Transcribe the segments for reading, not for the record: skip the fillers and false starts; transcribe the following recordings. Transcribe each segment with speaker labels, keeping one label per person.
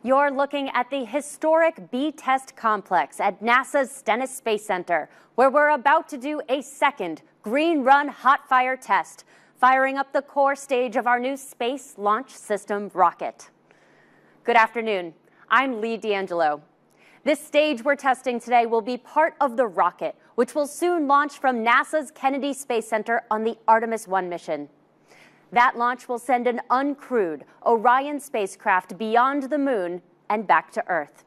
Speaker 1: You're looking at the historic B-Test complex at NASA's Stennis Space Center, where we're about to do a second green run hot fire test, firing up the core stage of our new Space Launch System rocket. Good afternoon. I'm Lee D'Angelo. This stage we're testing today will be part of the rocket, which will soon launch from NASA's Kennedy Space Center on the Artemis 1 mission. That launch will send an uncrewed Orion spacecraft beyond the moon and back to Earth.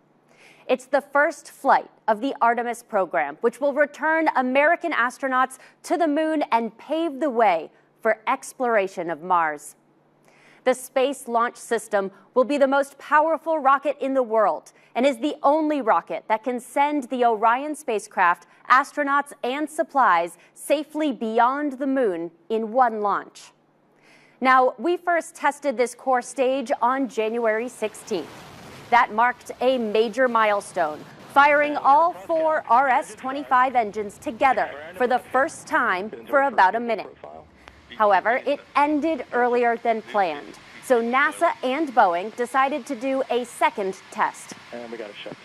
Speaker 1: It's the first flight of the Artemis program, which will return American astronauts to the moon and pave the way for exploration of Mars. The Space Launch System will be the most powerful rocket in the world and is the only rocket that can send the Orion spacecraft, astronauts, and supplies safely beyond the moon in one launch. Now, we first tested this core stage on January 16th. That marked a major milestone, firing all four RS-25 engines together for the first time for about a minute. However, it ended earlier than planned, so NASA and Boeing decided to do a second test.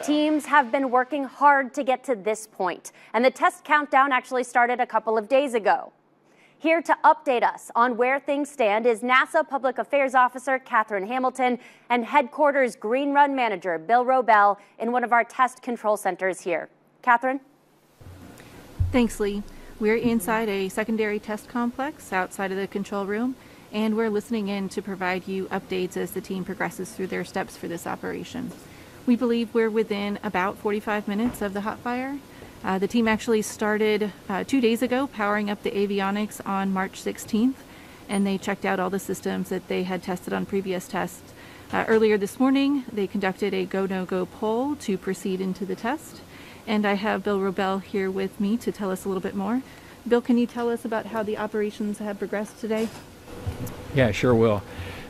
Speaker 1: Teams have been working hard to get to this point, and the test countdown actually started a couple of days ago. Here to update us on where things stand is NASA Public Affairs Officer Catherine Hamilton and Headquarters Green Run Manager Bill Robel in one of our test control centers here. Catherine?
Speaker 2: Thanks, Lee. We're inside a secondary test complex outside of the control room, and we're listening in to provide you updates as the team progresses through their steps for this operation. We believe we're within about 45 minutes of the hot fire. The team actually started 2 days ago powering up the avionics on March 16th, and they checked out all the systems that they had tested on previous tests. Earlier this morning, they conducted a go-no-go poll to proceed into the test, and I have Bill Robel here with me to tell us a little bit more. Bill, can you tell us about how the operations have progressed today?
Speaker 3: Yeah, sure will.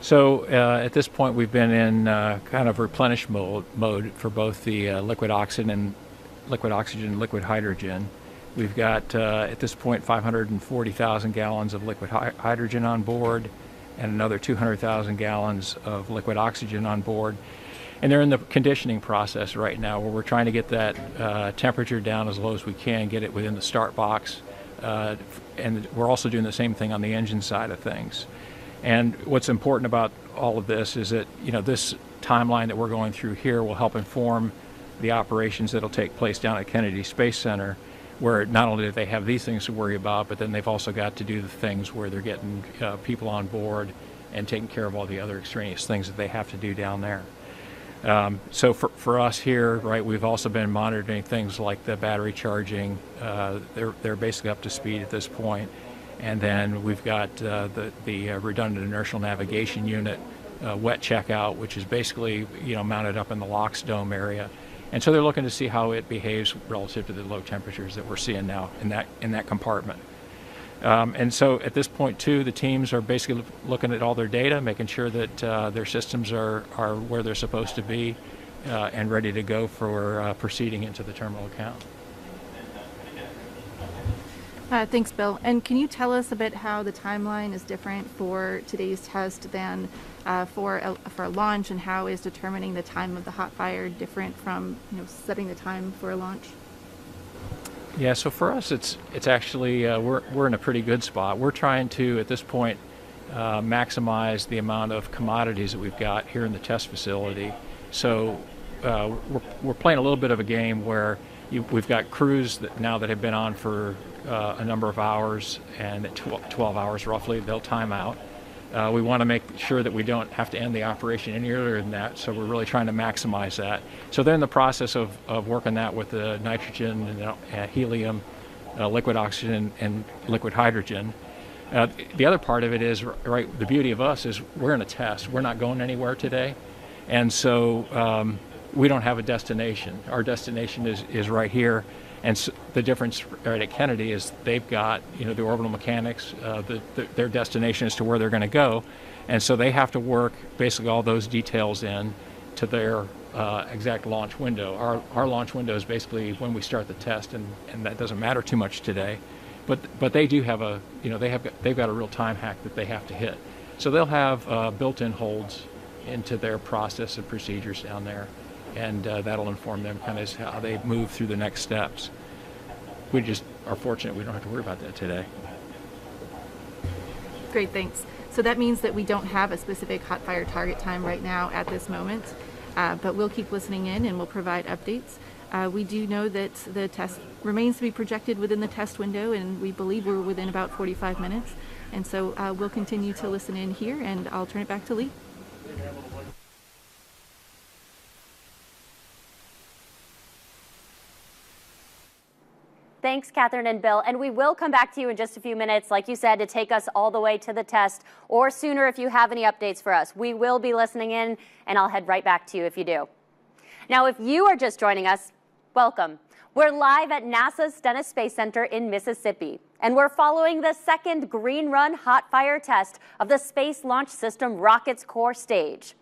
Speaker 3: So at this point, we've been in kind of replenish mode for both the liquid oxygen and liquid hydrogen. We've got, at this point, 540,000 gallons of liquid hydrogen on board and another 200,000 gallons of liquid oxygen on board. And they're in the conditioning process right now, where we're trying to get that temperature down as low as we can, get it within the start box. And we're also doing the same thing on the engine side of things. And what's important about all of this is that, this timeline that we're going through here will help inform the operations that'll take place down at Kennedy Space Center, where not only do they have these things to worry about, but then they've also got to do the things where they're getting people on board and taking care of all the other extraneous things that they have to do down there. So for us here, right, we've also been monitoring things like the battery charging. They're basically up to speed at this point. And then we've got the redundant inertial navigation unit wet checkout, which is basically mounted up in the LOX dome area. And so they're looking to see how it behaves relative to the low temperatures that we're seeing now in that compartment. And so at this point too, the teams are basically looking at all their data, making sure that their systems are where they're supposed to be and ready to go for proceeding into the terminal account.
Speaker 2: Thanks, Bill. And can you tell us a bit how the timeline is different for today's test than for a launch, and how is determining the time of the hot fire different from setting the time for a launch?
Speaker 3: Yeah, so for us, it's actually we're in a pretty good spot. We're trying to at this point maximize the amount of commodities that we've got here in the test facility. So we're playing a little bit of a game where we've got crews that have been on for a number of hours, and at 12 hours roughly, they'll time out. We want to make sure that we don't have to end the operation any earlier than that, so we're really trying to maximize that. So they're in the process of working that with the nitrogen and helium, liquid oxygen, and liquid hydrogen. The other part of it is, right, the beauty of us is we're in a test. We're not going anywhere today, and so we don't have a destination. Our destination is right here. And so the difference right at Kennedy is they've got, the orbital mechanics, their destination as to where they're going to go. And so they have to work basically all those details in to their exact launch window. Our launch window is basically when we start the test, and that doesn't matter too much today. But they do have they've got a real time hack that they have to hit. So they'll have built-in holds into their process of procedures down there, and that'll inform them kind of how they move through the next steps. We just are fortunate we don't have to worry about that today.
Speaker 2: Great, thanks. So that means that we don't have a specific hot fire target time right now at this moment, but we'll keep listening in and we'll provide updates. We do know that the test remains to be projected within the test window, and we believe we're within about 45 minutes. And so we'll continue to listen in here, and I'll turn it back to Lee.
Speaker 1: Thanks, Catherine and Bill. And we will come back to you in just a few minutes, like you said, to take us all the way to the test, or sooner if you have any updates for us. We will be listening in, and I'll head right back to you if you do. Now, if you are just joining us, welcome. We're live at NASA's Stennis Space Center in Mississippi, and we're following the second green run hot fire test of the Space Launch System rocket's core stage.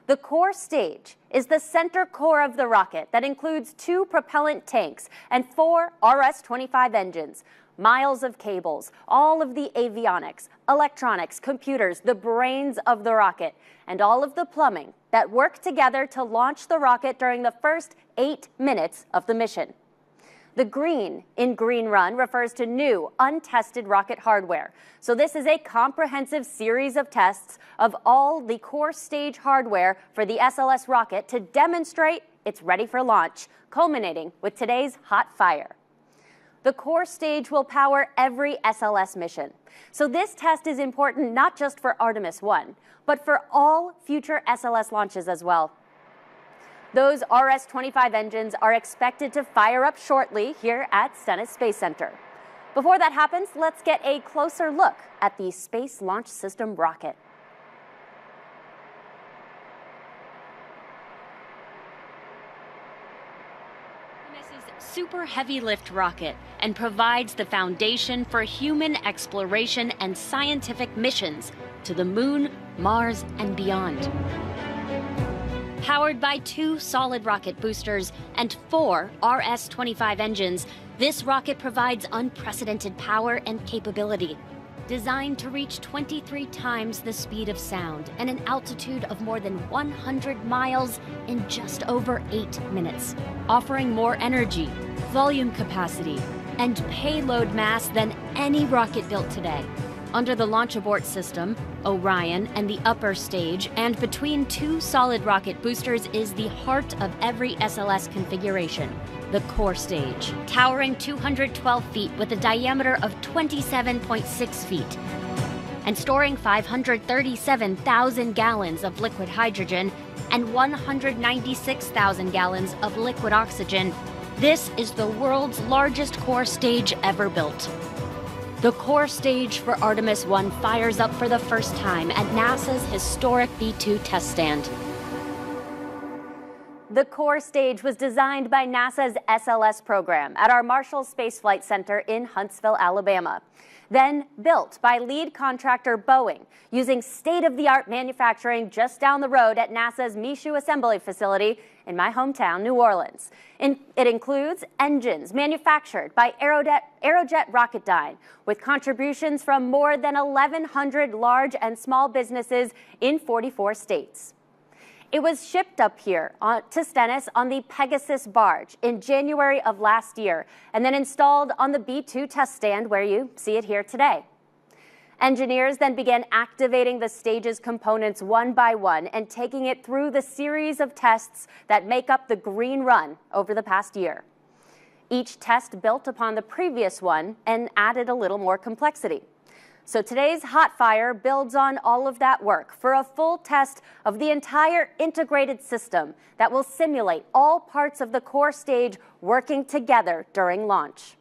Speaker 1: The core stage is the center core of the rocket that includes 2 propellant tanks and 4 RS-25 engines, miles of cables, all of the avionics, electronics, computers, the brains of the rocket, and all of the plumbing that work together to launch the rocket during the first 8 minutes of the mission. The green in Green Run refers to new, untested rocket hardware. So this is a comprehensive series of tests of all the core stage hardware for the SLS rocket to demonstrate it's ready for launch, culminating with today's hot fire. The core stage will power every SLS mission. So this test is important not just for Artemis 1, but for all future SLS launches as well. Those RS-25 engines are expected to fire up shortly here at Stennis Space Center. Before that happens, let's get a closer look at the Space Launch System rocket. Artemis is super heavy lift rocket and provides the foundation for human exploration and scientific missions to the Moon, Mars, and beyond. Powered by 2 solid rocket boosters and 4 RS-25 engines, this rocket provides unprecedented power and capability. Designed to reach 23 times the speed of sound and an altitude of more than 100 miles in just over 8 minutes, offering more energy, volume capacity, and payload mass than any rocket built today. Under the launch abort system, Orion, and the upper stage, and between 2 solid rocket boosters is the heart of every SLS configuration, the core stage, towering 212 feet with a diameter of 27.6 feet, and storing 537,000 gallons of liquid hydrogen and 196,000 gallons of liquid oxygen. This is the world's largest core stage ever built. The core stage for Artemis 1 fires up for the first time at NASA's historic B-2 test stand. The core stage was designed by NASA's SLS program at our Marshall Space Flight Center in Huntsville, Alabama. Then built by lead contractor Boeing, using state-of-the-art manufacturing just down the road at NASA's Michoud Assembly Facility in my hometown, New Orleans. It includes engines manufactured by Aerojet Rocketdyne, with contributions from more than 1,100 large and small businesses in 44 states. It was shipped up here to Stennis on the Pegasus barge in January of last year, and then installed on the B-2 test stand where you see it here today. Engineers then began activating the stage's components one by one and taking it through the series of tests that make up the Green Run over the past year. Each test built upon the previous one and added a little more complexity. So today's hot fire builds on all of that work for a full test of the entire integrated system that will simulate all parts of the core stage working together during launch.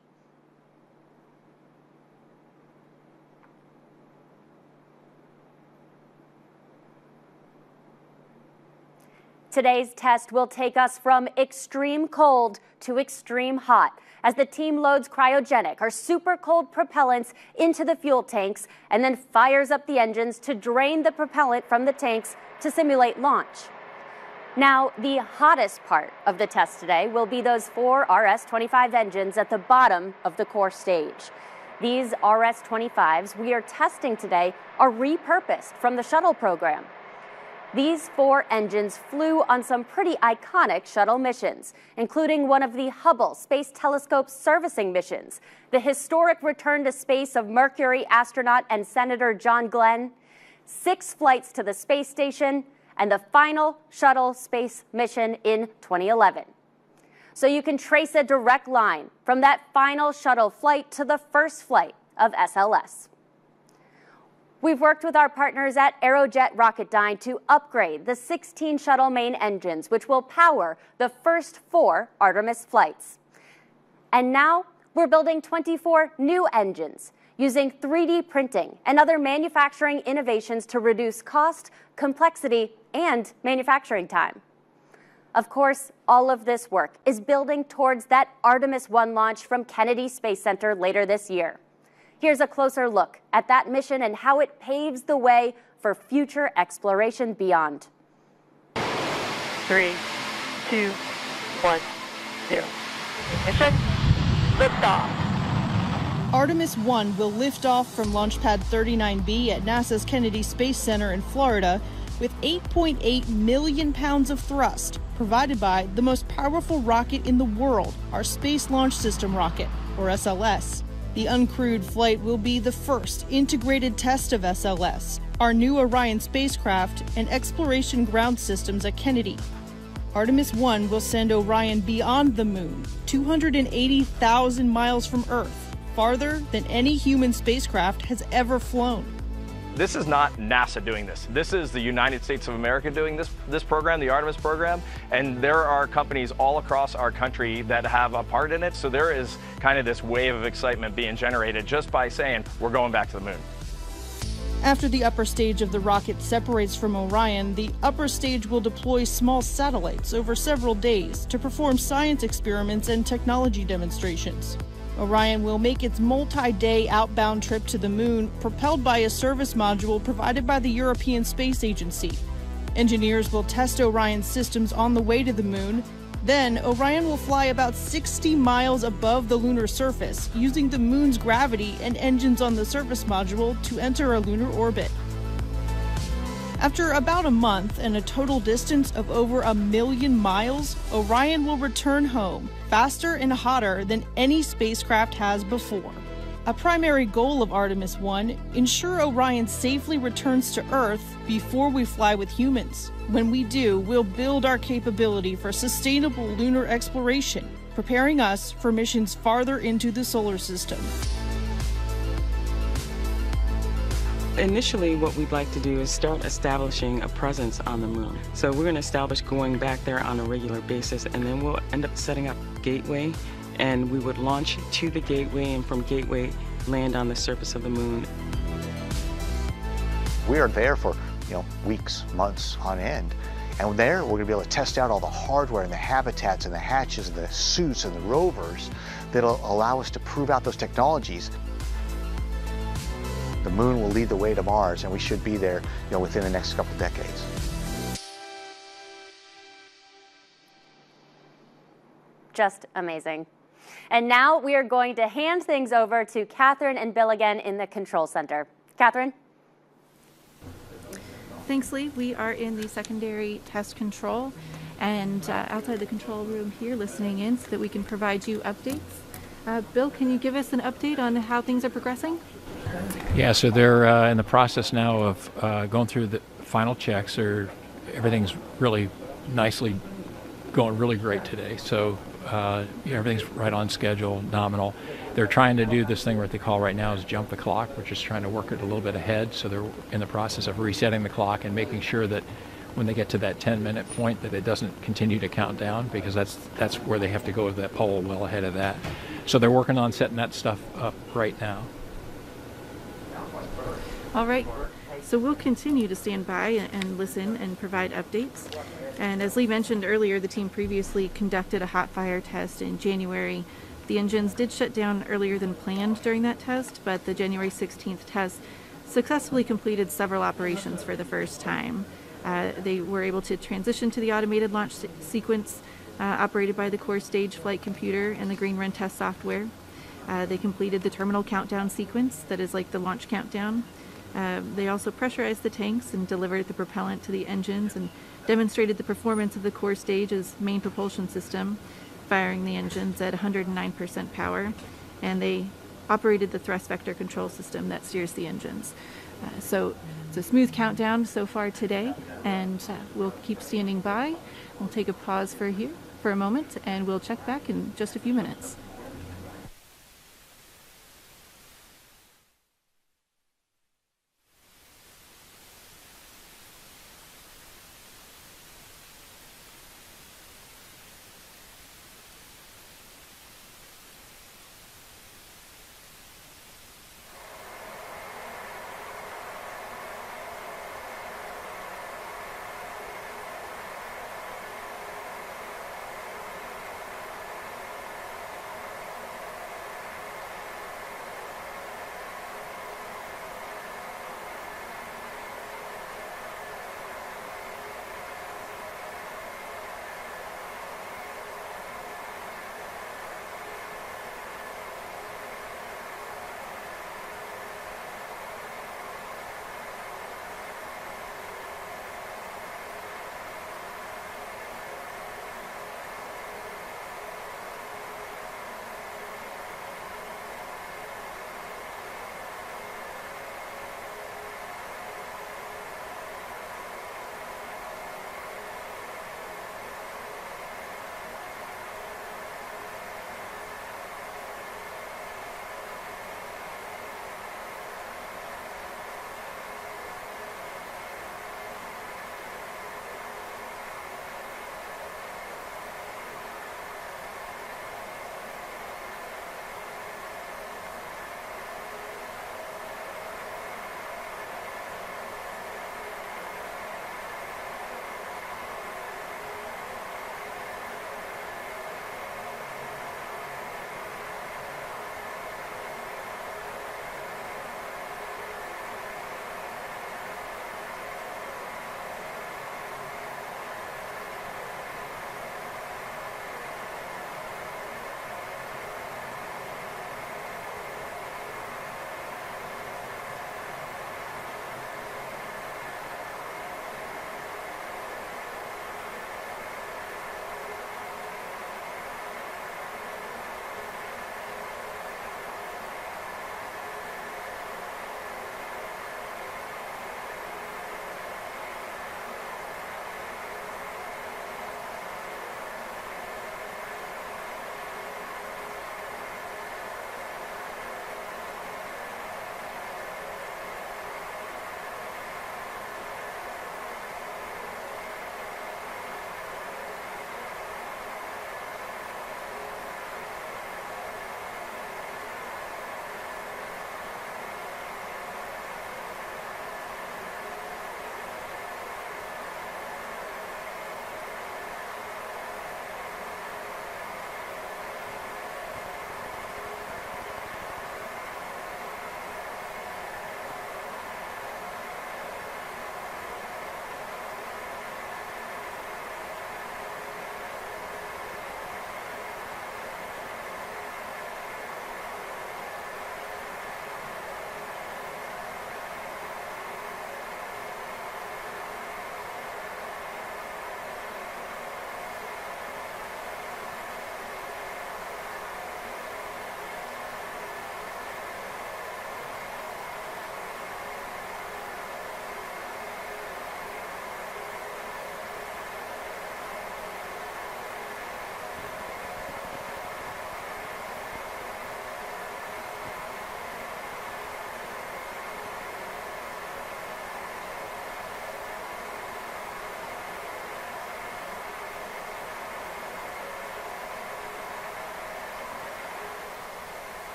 Speaker 1: Today's test will take us from extreme cold to extreme hot as the team loads cryogenic or super cold propellants into the fuel tanks and then fires up the engines to drain the propellant from the tanks to simulate launch. Now, the hottest part of the test today will be those 4 RS-25 engines at the bottom of the core stage. These RS-25s we are testing today are repurposed from the shuttle program. These 4 engines flew on some pretty iconic shuttle missions, including one of the Hubble Space Telescope's servicing missions, the historic return to space of Mercury astronaut and Senator John Glenn, 6 flights to the space station, and the final shuttle space mission in 2011. So you can trace a direct line from that final shuttle flight to the first flight of SLS. We've worked with our partners at Aerojet Rocketdyne to upgrade the 16 shuttle main engines, which will power the first 4 Artemis flights. And now we're building 24 new engines using 3D printing and other manufacturing innovations to reduce cost, complexity, and manufacturing time. Of course, all of this work is building towards that Artemis 1 launch from Kennedy Space Center later this year. Here's a closer look at that mission and how it paves the way for future exploration beyond.
Speaker 4: 3, 2, 1, 0. Mission liftoff.
Speaker 5: Artemis 1 will lift off from Launch Pad 39B at NASA's Kennedy Space Center in Florida with 8.8 million pounds of thrust provided by the most powerful rocket in the world, our Space Launch System rocket, or SLS. The uncrewed flight will be the first integrated test of SLS, our new Orion spacecraft, and exploration ground systems at Kennedy. Artemis 1 will send Orion beyond the moon, 280,000 miles from Earth, farther than any human spacecraft has ever flown.
Speaker 6: This is not NASA doing this. This is the United States of America doing this program, the Artemis program, and there are companies all across our country that have a part in it, so there is kind of this wave of excitement being generated just by saying, we're going back to the moon.
Speaker 5: After the upper stage of the rocket separates from Orion, the upper stage will deploy small satellites over several days to perform science experiments and technology demonstrations. Orion will make its multi-day outbound trip to the moon, propelled by a service module provided by the European Space Agency. Engineers will test Orion's systems on the way to the moon. Then, Orion will fly about 60 miles above the lunar surface, using the moon's gravity and engines on the service module to enter a lunar orbit. After about a month and a total distance of over 1 million miles, Orion will return home, faster and hotter than any spacecraft has before. A primary goal of Artemis 1, ensure Orion safely returns to Earth before we fly with humans. When we do, we'll build our capability for sustainable lunar exploration, preparing us for missions farther into the solar system.
Speaker 7: Initially, what we'd like to do is start establishing a presence on the moon. So we're going to establish going back there on a regular basis, and then we'll end up setting up Gateway, and we would launch to the Gateway, and from Gateway, land on the surface of the moon.
Speaker 8: We are there for, weeks, months on end. And there, we're going to be able to test out all the hardware and the habitats and the hatches and the suits and the rovers that'll allow us to prove out those technologies. The moon will lead the way to Mars, and we should be there, within the next couple of decades.
Speaker 1: Just amazing. And now we are going to hand things over to Catherine and Bill again in the control center. Catherine?
Speaker 2: Thanks, Lee. We are in the secondary test control and outside the control room here listening in so that we can provide you updates. Bill, can you give us an update on how things are progressing?
Speaker 3: Yeah, so they're in the process now of going through the final checks. Everything's really nicely going really great today. So everything's right on schedule, nominal. They're trying to do this thing what they call right now is jump the clock, which is trying to work it a little bit ahead. So they're in the process of resetting the clock and making sure that when they get to that 10-minute point that it doesn't continue to count down, because that's where they have to go with that pole well ahead of that. So they're working on setting that stuff up right now.
Speaker 2: All right, so we'll continue to stand by and listen and provide updates. And as Lee mentioned earlier, the team previously conducted a hot fire test in January. The engines did shut down earlier than planned during that test, but the January 16th test successfully completed several operations for the first time. They were able to transition to the automated launch sequence operated by the core stage flight computer and the Green Run test software. They completed the terminal countdown sequence that is like the launch countdown. They also pressurized the tanks and delivered the propellant to the engines and demonstrated the performance of the core stage's main propulsion system, firing the engines at 109% power, and they operated the thrust vector control system that steers the engines. So it's a smooth countdown so far today, and we'll keep standing by. We'll take a pause for a moment, and we'll check back in just a few minutes.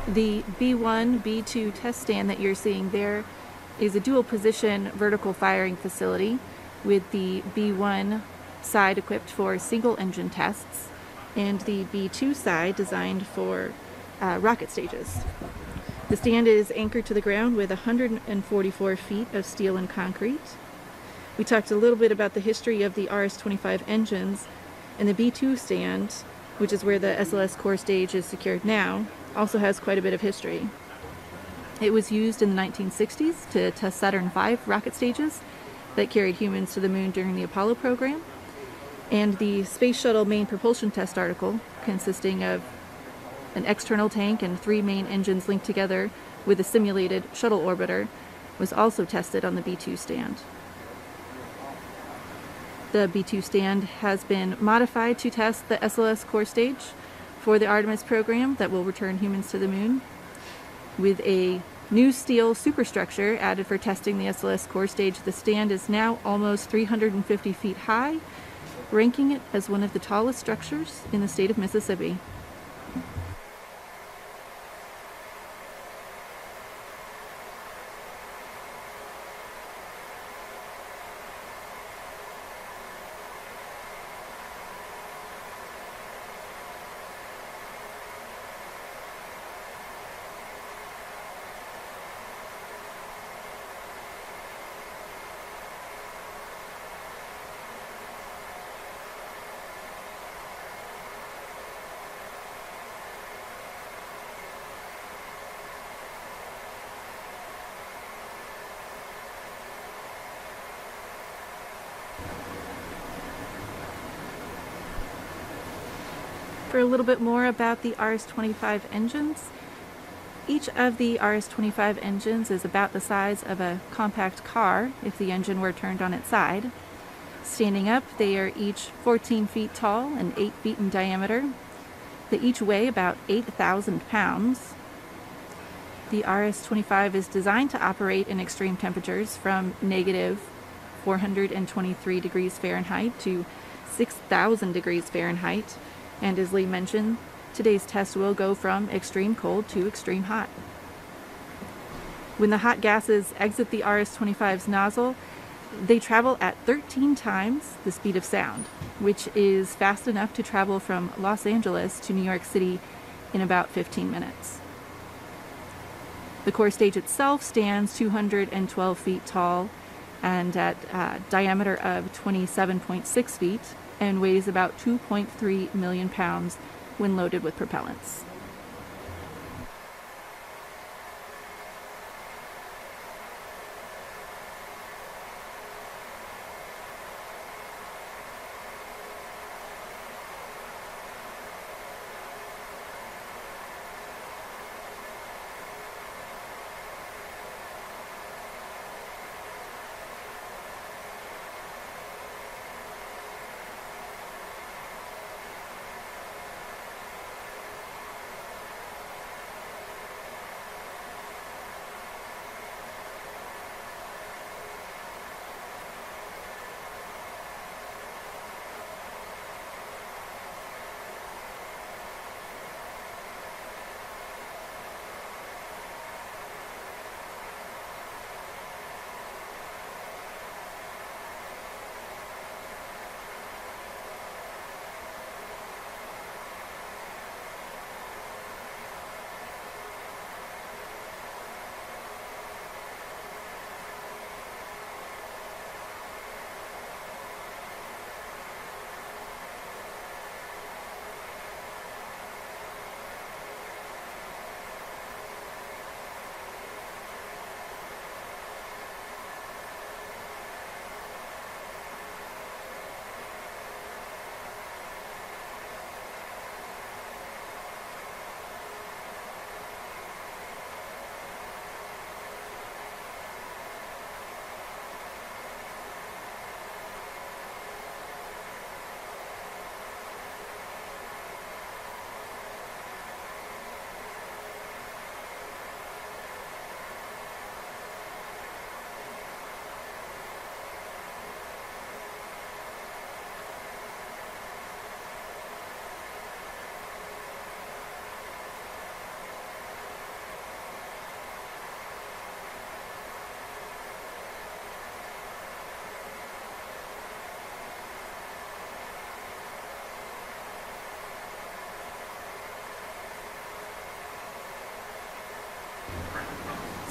Speaker 2: The B1, B2 test stand that you're seeing there is a dual position vertical firing facility with the B1 side equipped for single engine tests and the B2 side designed for rocket stages. The stand is anchored to the ground with 144 feet of steel and concrete. We talked a little bit about the history of the RS-25 engines, and the B2 stand, which is where the SLS core stage is secured now, also has quite a bit of history. It was used in the 1960s to test Saturn V rocket stages that carried humans to the moon during the Apollo program, and the Space Shuttle main propulsion test article, consisting of an external tank and 3 main engines linked together with a simulated shuttle orbiter, was also tested on the B2 stand. The B2 stand has been modified to test the SLS core stage for the Artemis program that will return humans to the moon, with a new steel superstructure added for testing the SLS core stage. The stand is now almost 350 feet high, ranking it as one of the tallest structures in the state of Mississippi. For a little bit more about the RS-25 engines, each of the RS-25 engines is about the size of a compact car if the engine were turned on its side. Standing up, they are each 14 feet tall and 8 feet in diameter. They each weigh about 8,000 pounds. The RS-25 is designed to operate in extreme temperatures from negative 423 degrees Fahrenheit to 6,000 degrees Fahrenheit. And as Lee mentioned, today's test will go from extreme cold to extreme hot. When the hot gases exit the RS-25's nozzle, they travel at 13 times the speed of sound, which is fast enough to travel from Los Angeles to New York City in about 15 minutes. The core stage itself stands 212 feet tall and at a diameter of 27.6 feet and weighs about 2.3 million pounds when loaded with propellants.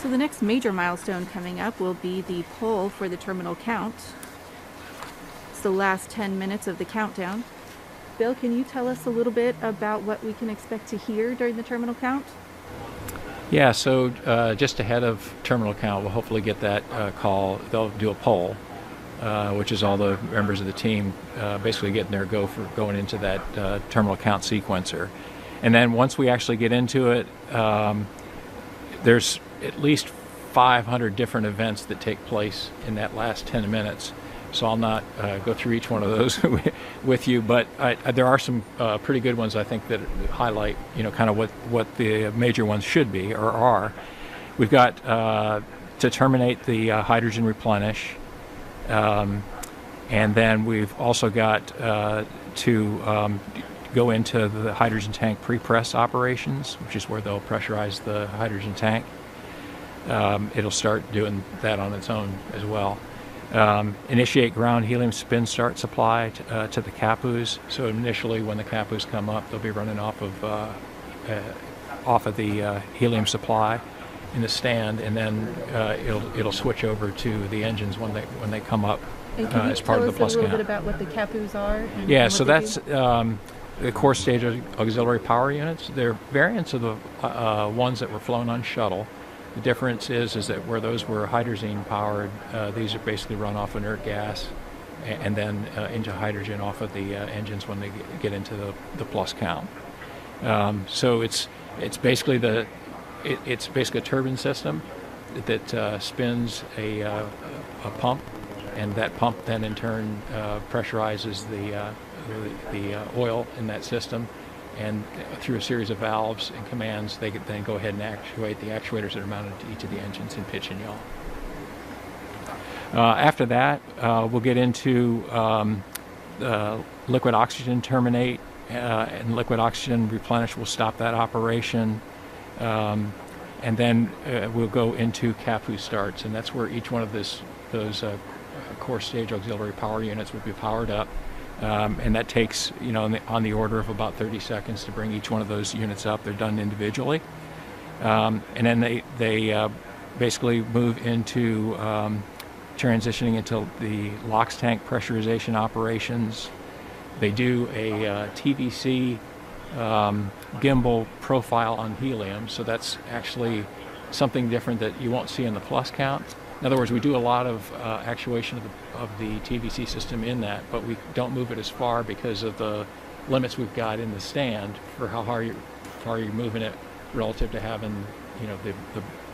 Speaker 2: So the next major milestone coming up will be the poll for the terminal count. It's the last 10 minutes of the countdown. Bill, can you tell us a little bit about what we can expect to hear during the terminal count?
Speaker 3: Yeah, so just ahead of terminal count, we'll hopefully get that call. They'll do a poll, which is all the members of the team basically getting their go for going into that terminal count sequencer. And then once we actually get into it, there's at least 500 different events that take place in that last 10 minutes. So I'll not go through each one of those with you, but there are some pretty good ones, I think, that highlight, kind of what the major ones should be or are. We've got to terminate the hydrogen replenish, and then we've also got to go into the hydrogen tank pre-press operations, which is where they'll pressurize the hydrogen tank. It'll start doing that on its own as well. Initiate ground helium spin start supply to the CAPUs. So initially, when the CAPUs come up, they'll be running off of the helium supply in the stand, and then it'll switch over to the engines when they come up as part of the plus count.
Speaker 2: Can you tell us a little bit about what the CAPUs are?
Speaker 3: Yeah, so that's the core stage auxiliary power units. They're variants of the ones that were flown on shuttle. The difference is that where those were hydrazine powered, these are basically run off inert gas and then into hydrogen off of the engines when they get into the plus count. So it's basically it's basically a turbine system that spins a pump, and that pump then in turn pressurizes the oil in that system. And through a series of valves and commands, they could then go ahead and actuate the actuators that are mounted to each of the engines in pitch and yaw. After that, we'll get into liquid oxygen terminate, and liquid oxygen replenish will stop that operation. And then we'll go into CAPU starts, and that's where each one of those core stage auxiliary power units will be powered up. And that takes, on the order of about 30 seconds to bring each one of those units up. They're done individually. And then they basically move into transitioning into the LOX tank pressurization operations. They do a TVC gimbal profile on helium, so that's actually something different that you won't see in the plus count. In other words, we do a lot of actuation of the TVC system in that, but we don't move it as far because of the limits we've got in the stand for how far you're moving it relative to having,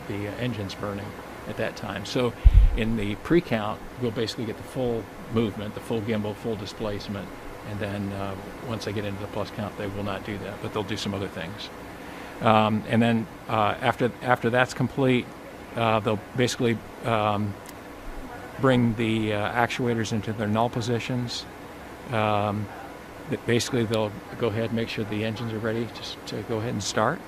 Speaker 3: the engines burning at that time. So in the pre-count, we'll basically get the full movement, the full gimbal, full displacement, and then once they get into the plus count, they will not do that, but they'll do some other things. And then after that's complete, they'll basically bring the actuators into their null positions. Basically, they'll go ahead and make sure the engines are ready to go ahead and start.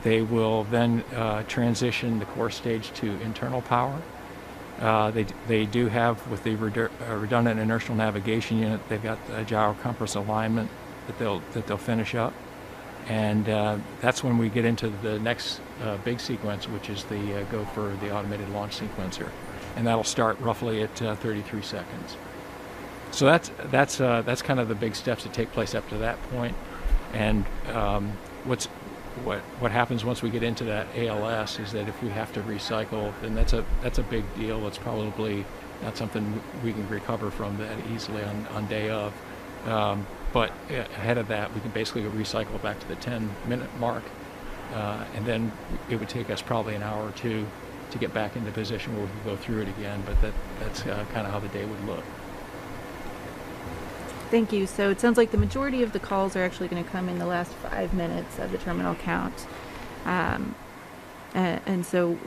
Speaker 3: They will then transition the core stage to internal power. They do have, with the redundant inertial navigation unit, they've got the gyro compass alignment that they'll finish up. And that's when we get into the next big sequence, which is the go for the automated launch sequencer, and that'll start roughly at 33 seconds. So that's kind of the big steps that take place up to that point. And what happens once we get into that ALS is that if we have to recycle, then that's a big deal. It's probably not something we can recover from that easily on day of. But ahead of that, we can basically recycle back to the 10-minute mark, and then it would take us probably an hour or two to get back into position where we can go through it again, but that's kind of how the day would look.
Speaker 2: Thank you. So it sounds like the majority of the calls are actually going to come in the last 5 minutes of the terminal count. And so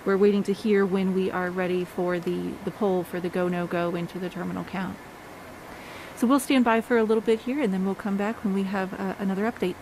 Speaker 2: we're waiting to hear when we are ready for the poll for the go, no go into the terminal count. So we'll stand by for a little bit here, and then we'll come back when we have another update.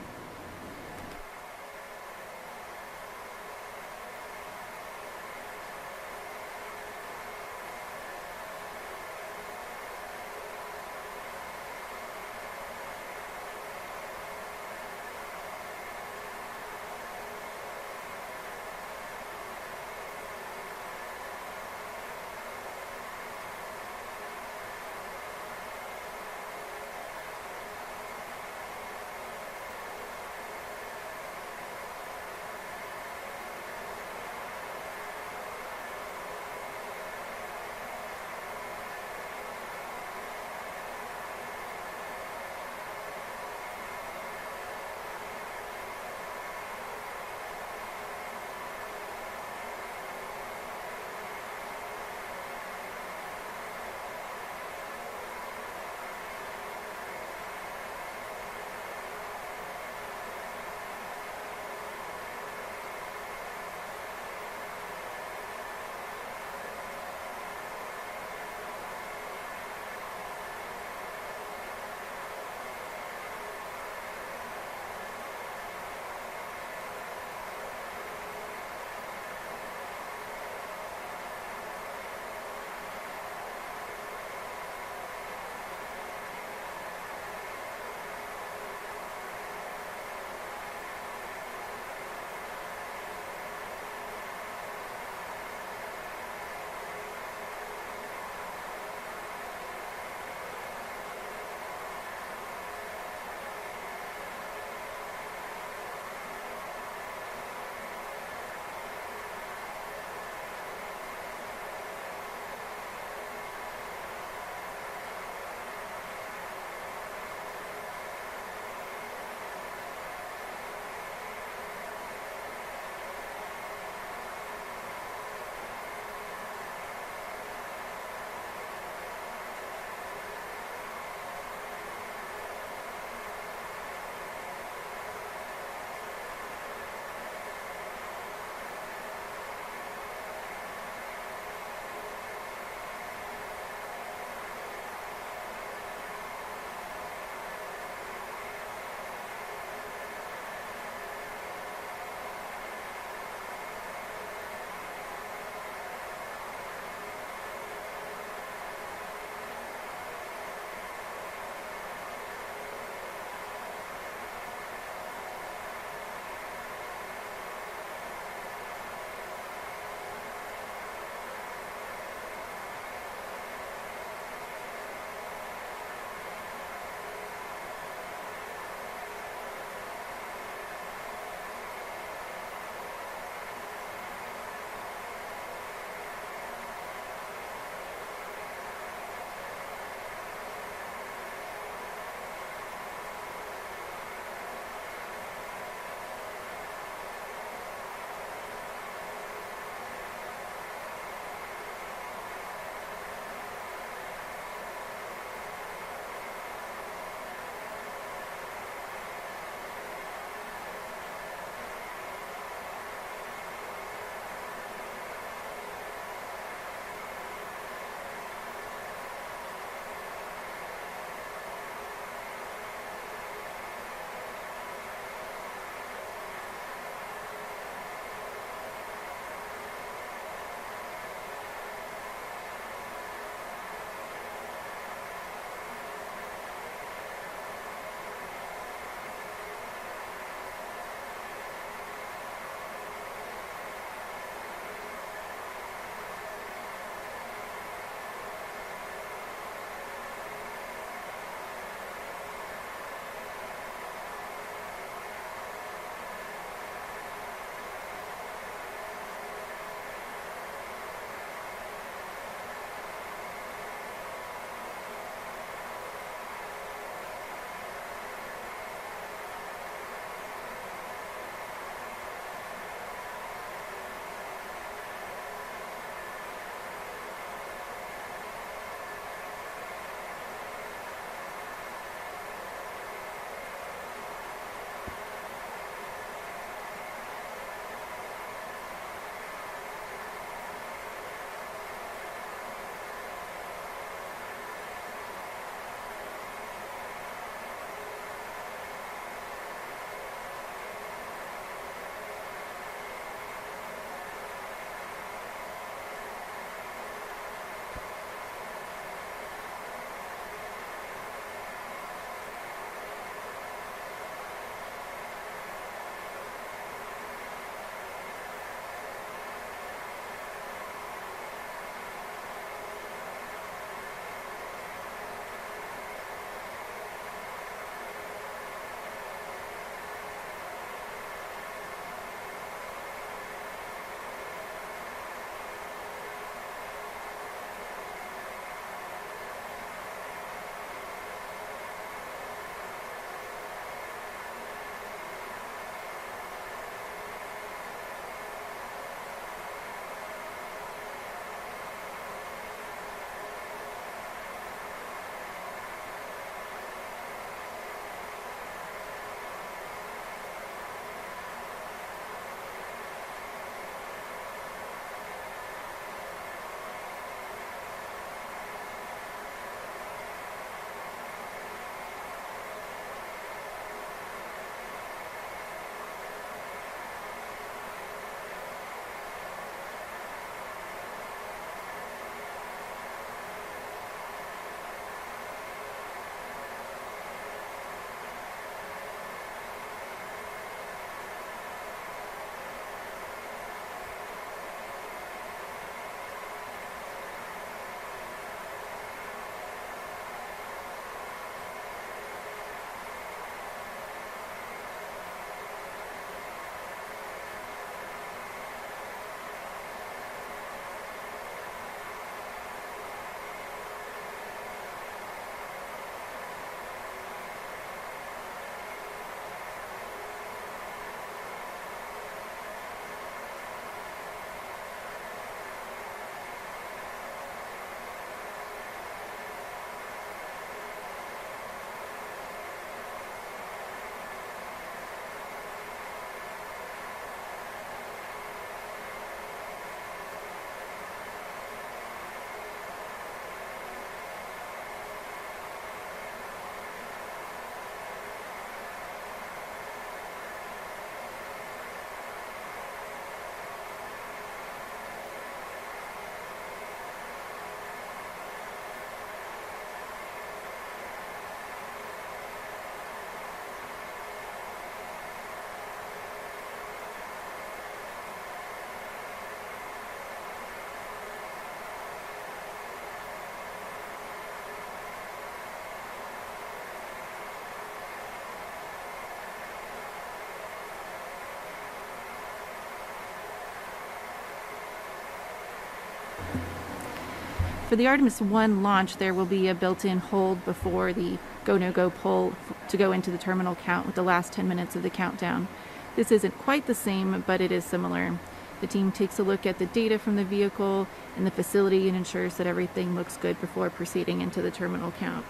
Speaker 2: For the Artemis 1 launch, there will be a built-in hold before the go-no-go pull to go into the terminal count with the last 10 minutes of the countdown. This isn't quite the same, but it is similar. The team takes a look at the data from the vehicle and the facility and ensures that everything looks good before proceeding into the terminal count.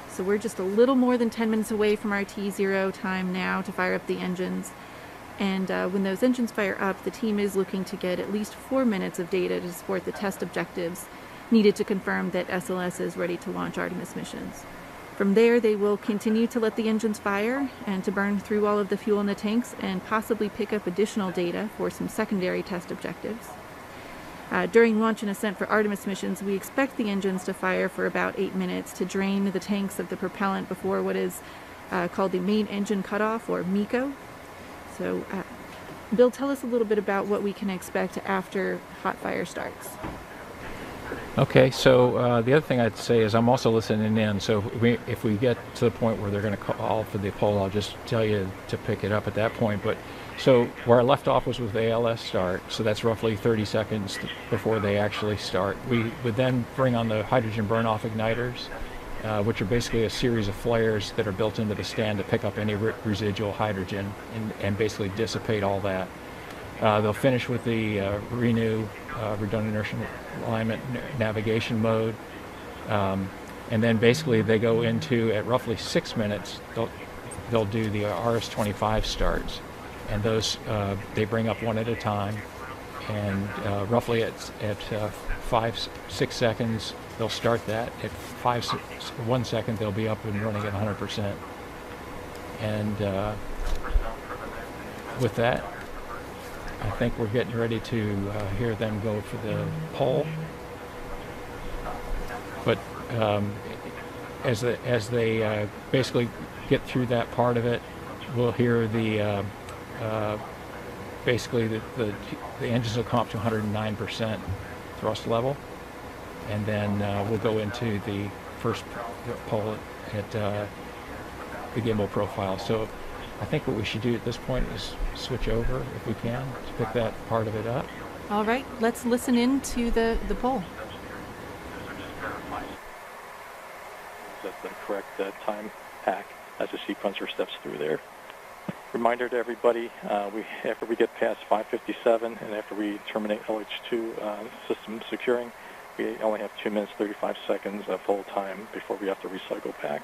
Speaker 2: So we're just a little more than 10 minutes away from our T0 time now to fire up the engines. And when those engines fire up, the team is looking to get at least 4 minutes of data to support the test objectives needed to confirm that SLS is ready to launch Artemis missions. From there, they will continue to let the engines fire and to burn through all of the fuel in the tanks and possibly pick up additional data for some secondary test objectives. During launch and ascent for Artemis missions, we expect the engines to fire for about 8 minutes to drain the tanks of the propellant before what is called the main engine cutoff, or MECO. So, Bill, tell us a little bit about what we can expect after hot fire starts.
Speaker 3: Okay, so the other thing I'd say is I'm also listening in, so if we get to the point where they're going to call for the poll, I'll just tell you to pick it up at that point. But so where I left off was with the ALS start, so that's roughly 30 seconds before they actually start. We would then bring on the hydrogen burn-off igniters, which are basically a series of flares that are built into the stand to pick up any residual hydrogen and basically dissipate all that. They'll finish with the renew redundant inertial alignment navigation mode, and then basically they go into, at roughly 6 minutes, they'll do the RS-25 starts, and those they bring up one at a time, and roughly at 5-6 seconds they'll start that. At 1 second they'll be up and running at 100%, and with that, I think we're getting ready to hear them go for the poll. But as they basically get through that part of it, we'll hear the basically the engines will come up to 109% thrust level, and then we'll go into the first poll at the gimbal profile. So I think what we should do at this point is switch over, if we can, to pick that part of it up.
Speaker 2: All right, let's listen in to the poll.
Speaker 9: That's the correct time hack as the sequencer steps through there. Reminder to everybody, after we get past 557 and after we terminate LH2 system securing, we only have 2 minutes 35 seconds of hold time before we have to recycle back.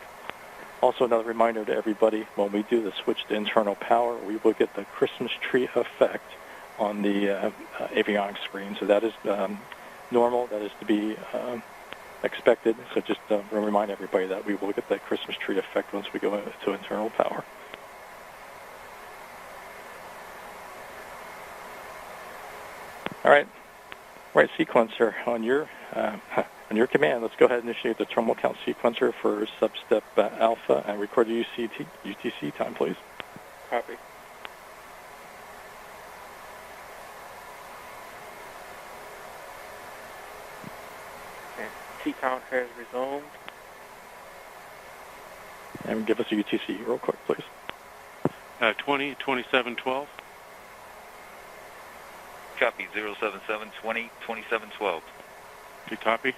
Speaker 9: Also, another reminder to everybody, when we do the switch to internal power, we will get the Christmas tree effect on the avionics screen. So that is normal, that is to be expected. So just remind everybody that we will get that Christmas tree effect once we go into internal power. All right, sequencer, on your command, let's go ahead and initiate the terminal count sequencer for substep alpha and record the UTC time, please.
Speaker 10: Copy. And T count has resumed.
Speaker 9: And give us a UTC real quick, please.
Speaker 11: 20, 2712.
Speaker 12: Copy, 077, 20, 2712.
Speaker 11: Do you copy?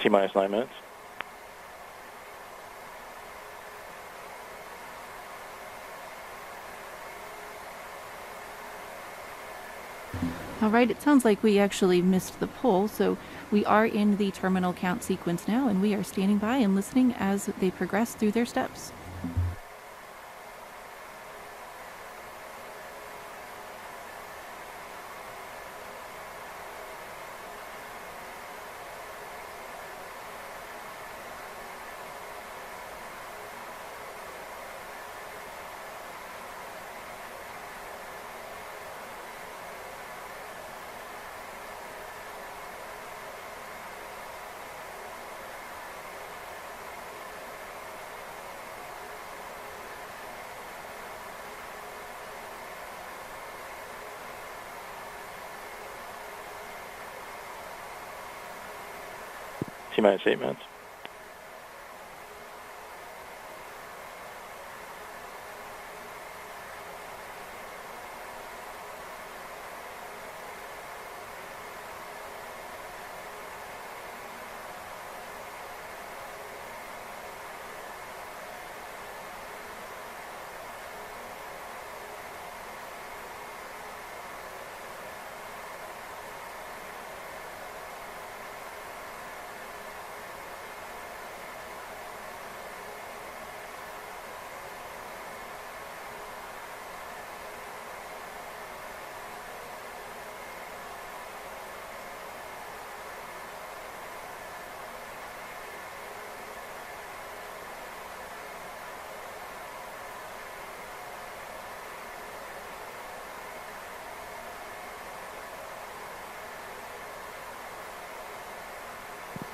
Speaker 9: T-minus 9 minutes.
Speaker 2: All right, it sounds like we actually missed the poll, so we are in the terminal count sequence now, and we are standing by and listening as they progress through their steps.
Speaker 9: T-minus 8 minutes.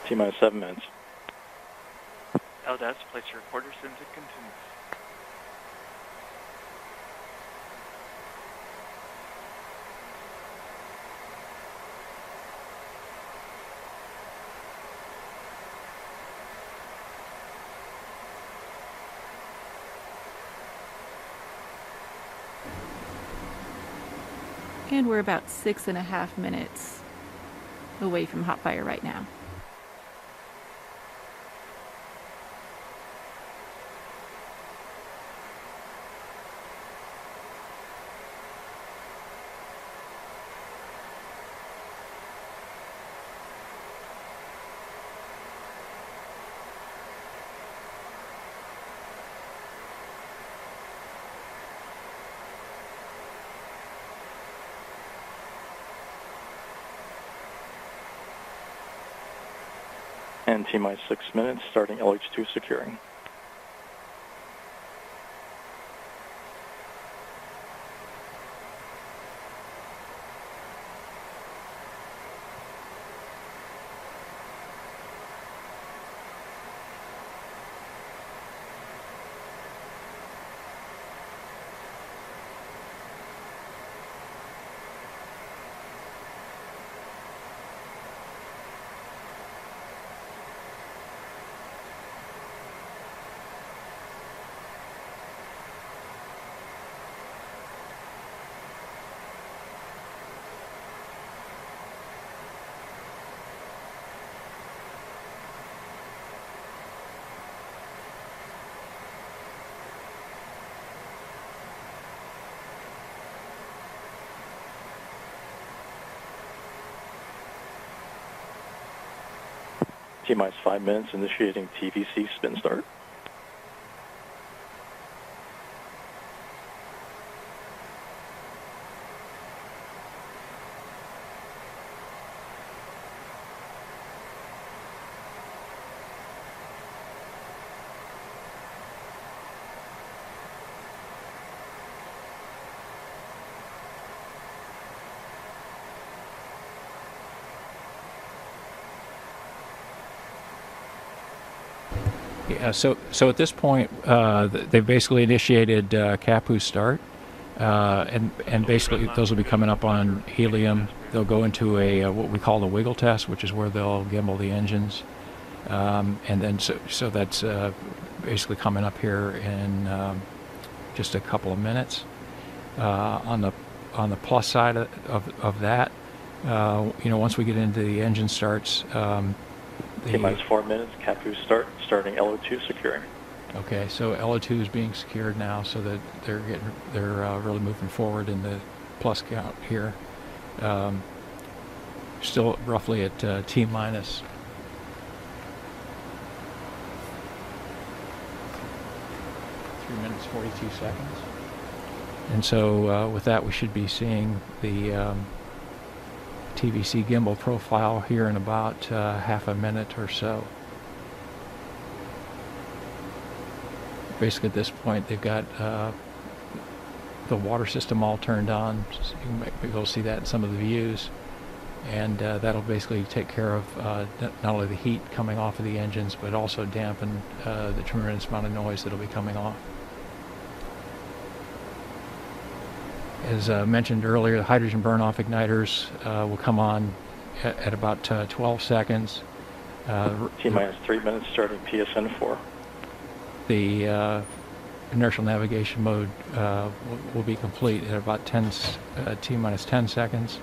Speaker 9: T-minus 7 minutes.
Speaker 10: LDS, place your recorder soon as it continues.
Speaker 2: And we're about 6.5 minutes away from hot fire right now.
Speaker 9: And T-minus 6 minutes, starting LH2 securing. T-minus 5 minutes, initiating TVC spin start.
Speaker 3: Yeah, so at this point, they've basically initiated CAPU start, and basically those will be coming up on helium. They'll go into a what we call the wiggle test, which is where they'll gimbal the engines, and then so that's basically coming up here in just a couple of minutes. On the plus side of that, once we get into the engine starts.
Speaker 9: T-minus 4 minutes, CAPU start, starting LO2 securing.
Speaker 3: Okay, so LO2 is being secured now, so that they're really moving forward in the plus count here. Still roughly at T-minus 3 minutes 42 seconds. And so with that, we should be seeing the TVC gimbal profile here in about half a minute or so. Basically at this point they've got the water system all turned on, so you might be able to see that in some of the views, and that'll basically take care of not only the heat coming off of the engines but also dampen the tremendous amount of noise that'll be coming off. As mentioned earlier, the hydrogen burn-off igniters will come on at about 12 seconds.
Speaker 9: T-minus 3 minutes starting PSN 4.
Speaker 3: The inertial navigation mode will be complete at about T-minus 10 seconds.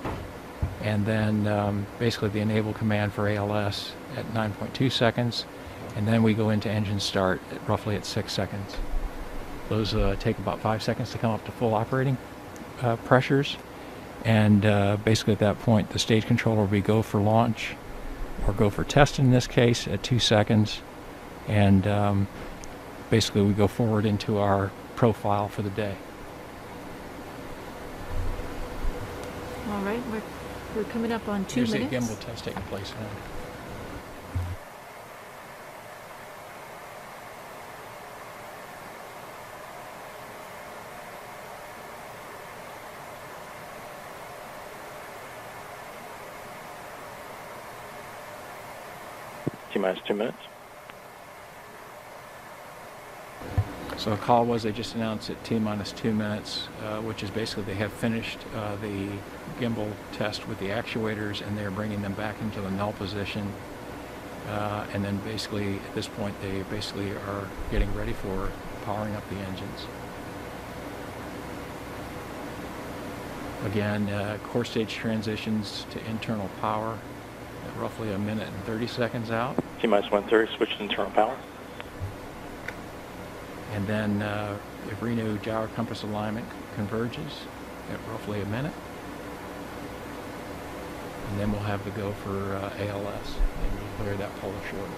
Speaker 3: And then basically the enable command for ALS at 9.2 seconds. And then we go into engine start roughly at 6 seconds. Those take about 5 seconds to come up to full operating pressures. And basically at that point, the stage controller will be go for launch, or go for test in this case, at 2 seconds. And basically we go forward into our profile for the day.
Speaker 2: All right, we're coming up on 2 minutes.
Speaker 3: Here's the gimbal test taking place now.
Speaker 9: T-minus 2 minutes.
Speaker 3: So the call was they just announced at T-minus 2 minutes, which is basically they have finished the gimbal test with the actuators, and they're bringing them back into the null position. And then basically at this point they basically are getting ready for powering up the engines. Again, core stage transitions to internal power at roughly 1 minute and 30 seconds out.
Speaker 9: T-minus 130, switch to internal power.
Speaker 3: And then if renew gyro compass alignment converges at roughly 1 minute. And then we'll have to go for ALS, and we'll clear that polar short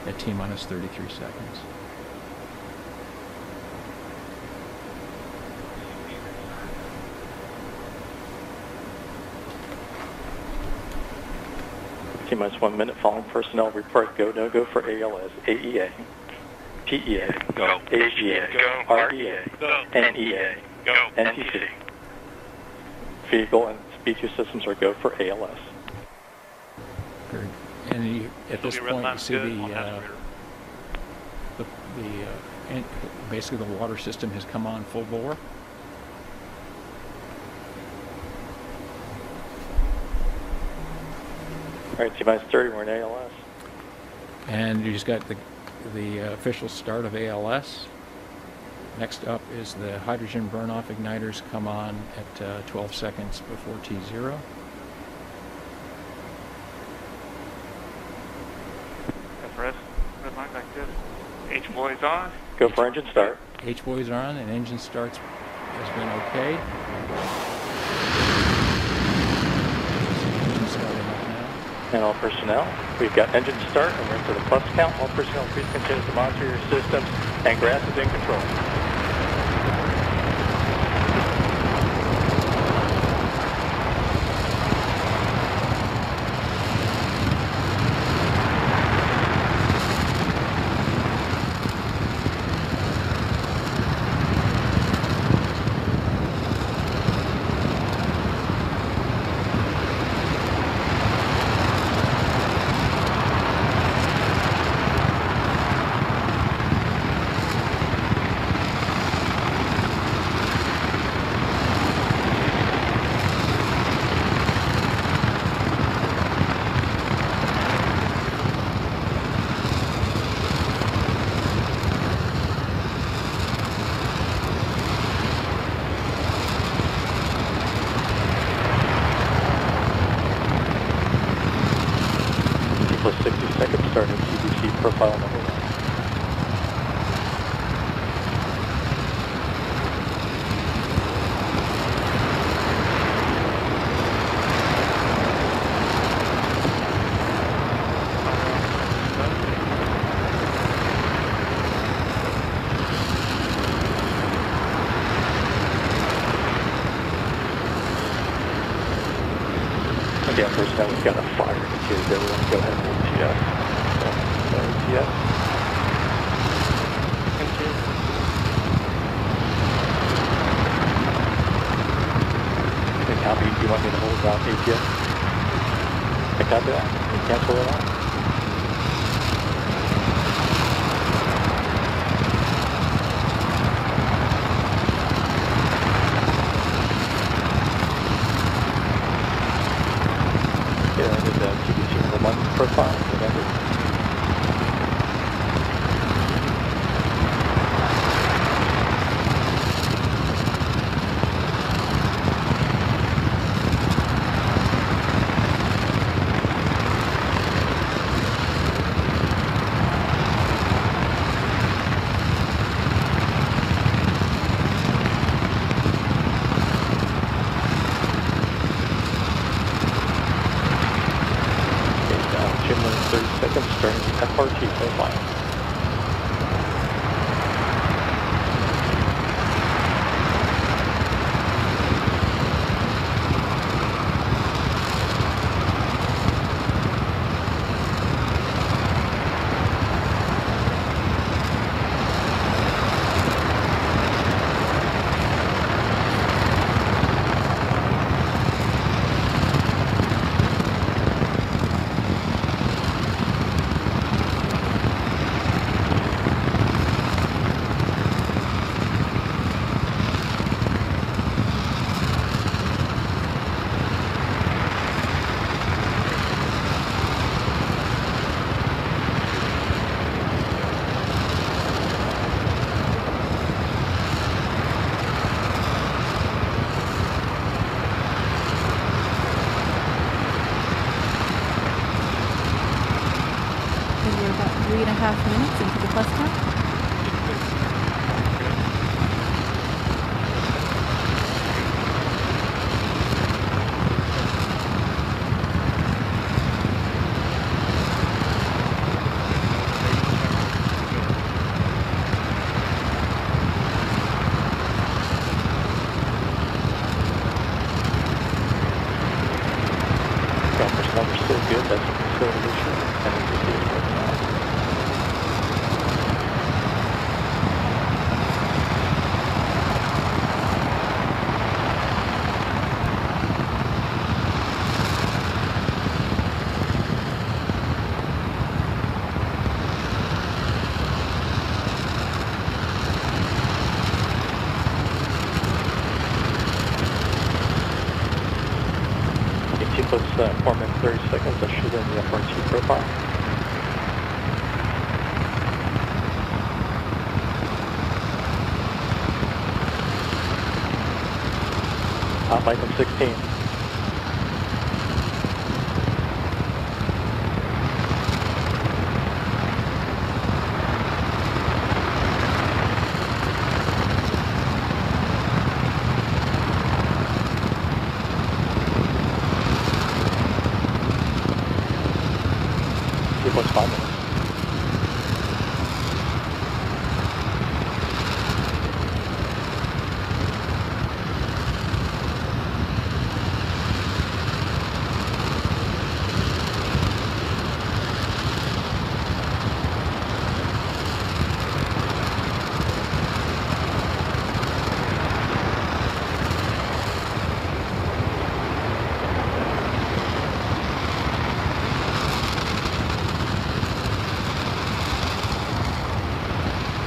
Speaker 3: at T-minus 33 seconds.
Speaker 9: T-minus 1 minute following personnel report go, no go for ALS, AEA, PEA,
Speaker 12: Go.
Speaker 9: AGA,
Speaker 12: Go.
Speaker 9: REA,
Speaker 12: Go.
Speaker 9: NEA,
Speaker 12: Go.
Speaker 9: NTC. Vehicle and speed 2 systems are go for ALS.
Speaker 3: Good. And at this point you see basically the water system has come on full bore.
Speaker 9: All right, T-minus 30, we're in ALS.
Speaker 3: And you just got the official start of ALS. Next up is the hydrogen burn-off igniters come on at 12 seconds before T0.
Speaker 10: That's red line like this. H-boys on.
Speaker 9: Go for engine start.
Speaker 3: H-buoys are on and engine starts has been okay. Engine starting up now.
Speaker 9: And all personnel, we've got engine start and we're for the plus count. All personnel, please continue to monitor your systems, and grass is in control. Plus 60 seconds starting TBC profile number 1. Again, first time we've got a fire indicator. Everyone go ahead and ATS. ATS. Okay, copy. Do you want me to hold down ATS? I copy that. You cancel it out. Yeah. FRT profile.
Speaker 2: We're about 3.5 minutes into the plus count.
Speaker 9: Numbers still good. That's still an issue. And we can see it right now. Plus 4 minutes 30 seconds, that should end the FRT profile. Item 16. Plus 5 minutes.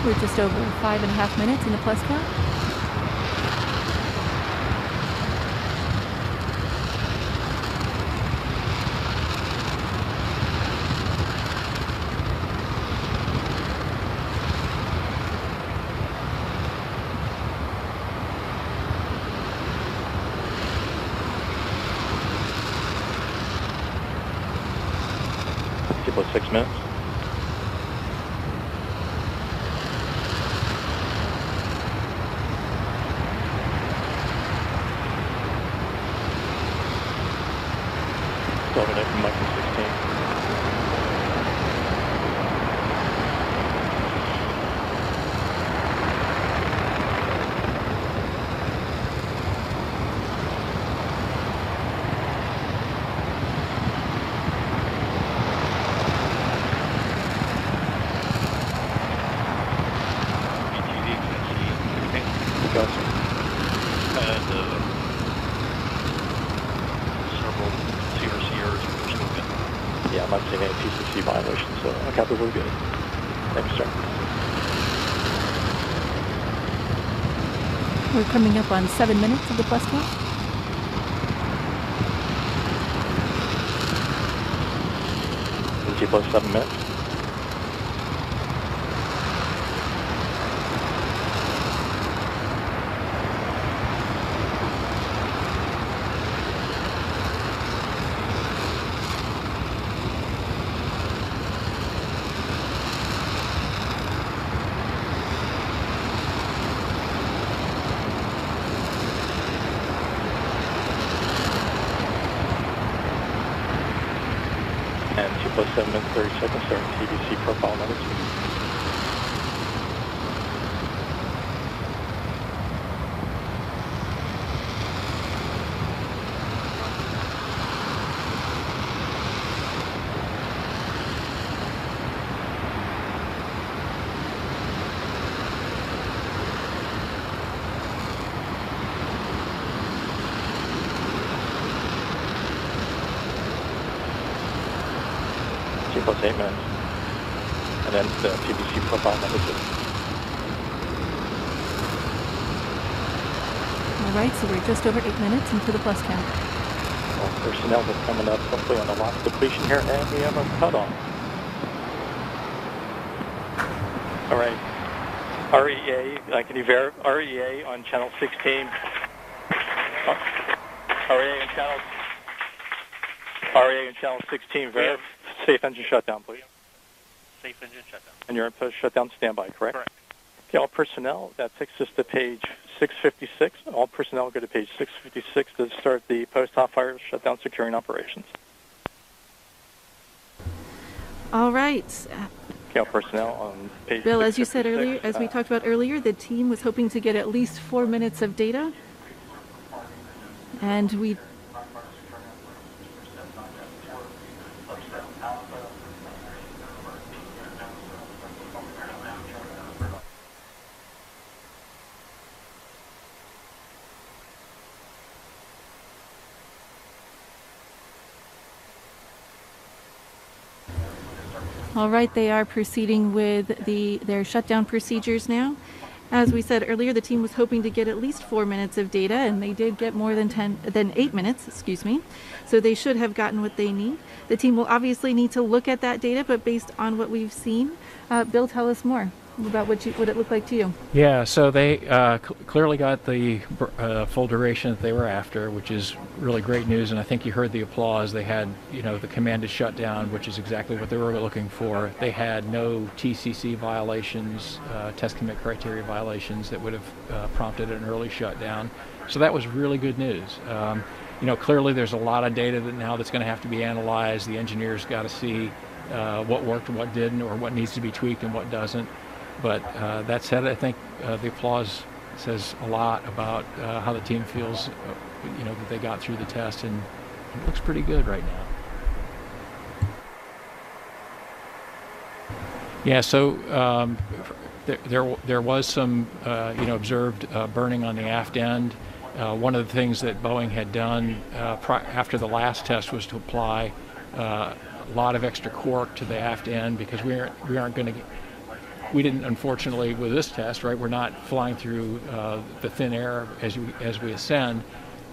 Speaker 2: We're just over 5.5 minutes in the plus count.
Speaker 9: About 6 minutes. Dominate from Michael 16. Yeah, I'm not seeing any TCC violations, so I copy, we're good. Thanks, sir.
Speaker 2: We're coming up on 7 minutes of the plus count.
Speaker 9: T plus 7 minutes. And 2 plus 7 minutes 30 seconds, start TBC profile number 2. Plus 8 minutes, and then the TBC profile number 2.
Speaker 2: All right, so we're just over 8 minutes into the plus count.
Speaker 9: Well, personnel is coming up hopefully on the last depletion here, and we have a cutoff. All right, REA, can you verify REA on channel 16? REA on channel 16, verify. Safe engine shutdown, please.
Speaker 11: Safe engine shutdown.
Speaker 9: And you're in post shutdown standby, correct?
Speaker 11: Correct.
Speaker 9: Okay, all personnel, that takes us to page 656. All personnel go to page 656 to start the post-hot fire shutdown securing operations.
Speaker 2: All right.
Speaker 9: Okay, all personnel on page
Speaker 2: Bill, as you said earlier, as we talked about earlier, the team was hoping to get at least 4 minutes of data. And we... All right, they are proceeding with their shutdown procedures now. As we said earlier, the team was hoping to get at least 4 minutes of data, and they did get more than 8 minutes, excuse me. So they should have gotten what they need. The team will obviously need to look at that data, but based on what we've seen, Bill, tell us more about what it looked like to you.
Speaker 3: Yeah, so they clearly got the full duration that they were after, which is really great news, and I think you heard the applause. They had, the commanded shutdown, which is exactly what they were looking for. They had no TCC violations, test commit criteria violations that would have prompted an early shutdown. So that was really good news. Clearly there's a lot of data that's going to have to be analyzed. The engineers got to see what worked and what didn't, or what needs to be tweaked and what doesn't. But that said, I think the applause says a lot about how the team feels, that they got through the test, and it looks pretty good right now. Yeah, so there was some, observed burning on the aft end. One of the things that Boeing had done after the last test was to apply a lot of extra cork to the aft end, because we didn't, unfortunately, with this test, right? We're not flying through the thin air as we ascend,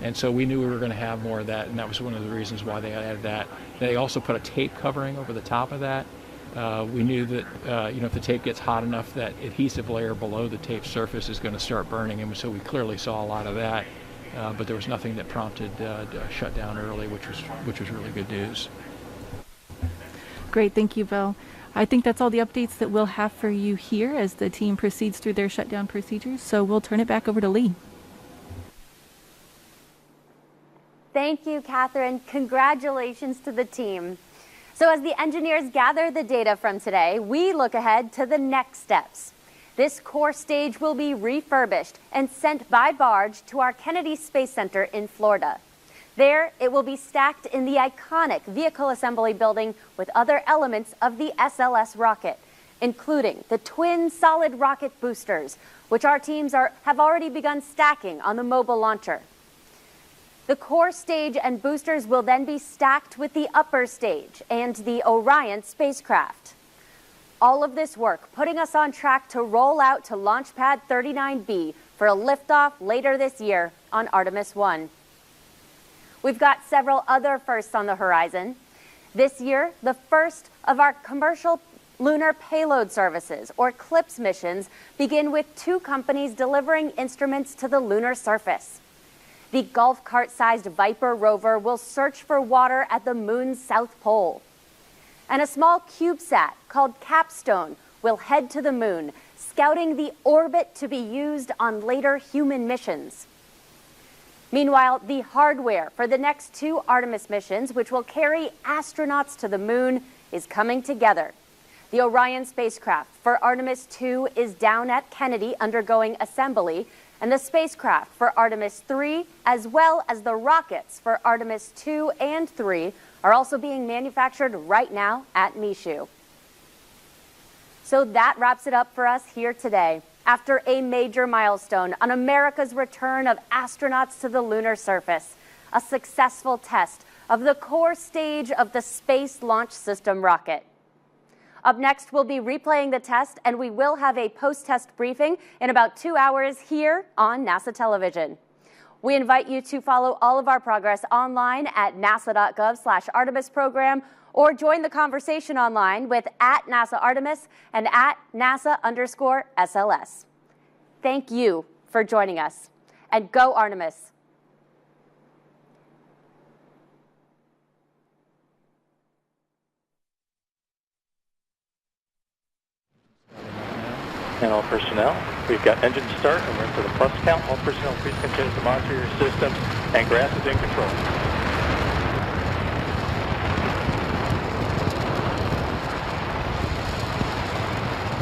Speaker 3: and so we knew we were going to have more of that, and that was one of the reasons why they added that. They also put a tape covering over the top of that. We knew that if the tape gets hot enough, that adhesive layer below the tape surface is going to start burning, and so we clearly saw a lot of that. But there was nothing that prompted shut down early, which was really good news.
Speaker 2: Great, thank you, Bill. I think that's all the updates that we'll have for you here as the team proceeds through their shutdown procedures. So we'll turn it back over to Lee.
Speaker 1: Thank you, Catherine. Congratulations to the team. So as the engineers gather the data from today, we look ahead to the next steps. This core stage will be refurbished and sent by barge to our Kennedy Space Center in Florida. There, it will be stacked in the iconic vehicle assembly building with other elements of the SLS rocket, including the twin solid rocket boosters, which our teams have already begun stacking on the mobile launcher. The core stage and boosters will then be stacked with the upper stage and the Orion spacecraft. All of this work putting us on track to roll out to Launch Pad 39B for a liftoff later this year on Artemis 1. We've got several other firsts on the horizon. This year, the first of our commercial lunar payload services, or CLPS missions, begin with 2 companies delivering instruments to the lunar surface. The golf cart-sized Viper rover will search for water at the moon's south pole. And a small CubeSat called Capstone will head to the moon, scouting the orbit to be used on later human missions. Meanwhile, the hardware for the next 2 Artemis missions, which will carry astronauts to the moon, is coming together. The Orion spacecraft for Artemis 2 is down at Kennedy undergoing assembly, and the spacecraft for Artemis 3, as well as the rockets for Artemis 2 and 3, are also being manufactured right now at Michoud. So that wraps it up for us here today. After a major milestone on America's return of astronauts to the lunar surface, a successful test of the core stage of the Space Launch System rocket. Up next, we'll be replaying the test, and we will have a post-test briefing in about 2 hours here on NASA television. We invite you to follow all of our progress online at nasa.gov/Artemis program, or join the conversation online with @NASA Artemis and @NASA_SLS. Thank you for joining us, and go Artemis.
Speaker 9: And all personnel, we've got engine start and we're for the plus count. All personnel, please continue to monitor your systems, and Grass is in control.